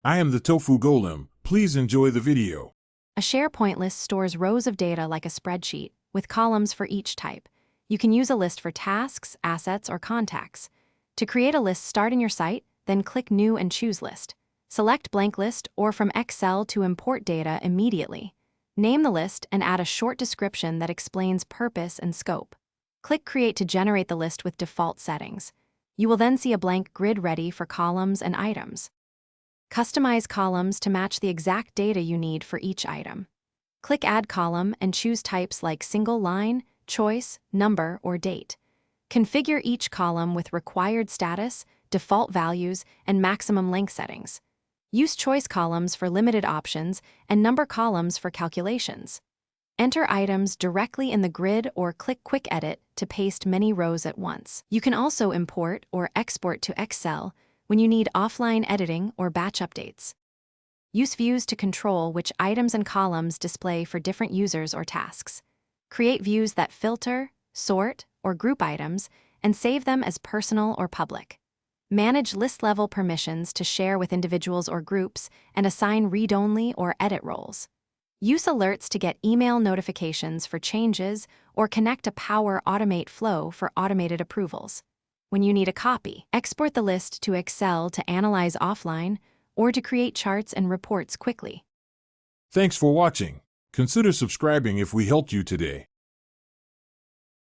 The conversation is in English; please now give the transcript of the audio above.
I am the Tofu Golem. Please enjoy the video. A SharePoint list stores rows of data like a spreadsheet, with columns for each type. You can use a list for tasks, assets, or contacts. To create a list, start in your site, then click New and choose List. Select Blank List or from Excel to import data immediately. Name the list and add a short description that explains purpose and scope. Click Create to generate the list with default settings. You will then see a blank grid ready for columns and items. Customize columns to match the exact data you need for each item. Click Add Column and choose types like single line, choice, number, or date. Configure each column with required status, default values, and maximum length settings. Use choice columns for limited options and number columns for calculations. Enter items directly in the grid or click Quick Edit to paste many rows at once. You can also import or export to Excel when you need offline editing or batch updates. Use views to control which items and columns display for different users or tasks. Create views that filter, sort, or group items and save them as personal or public. Manage list-level permissions to share with individuals or groups and assign read-only or edit roles. Use alerts to get email notifications for changes or connect a Power Automate flow for automated approvals. When you need a copy, export the list to Excel to analyze offline or to create charts and reports quickly. Thanks for watching. Consider subscribing if we helped you today.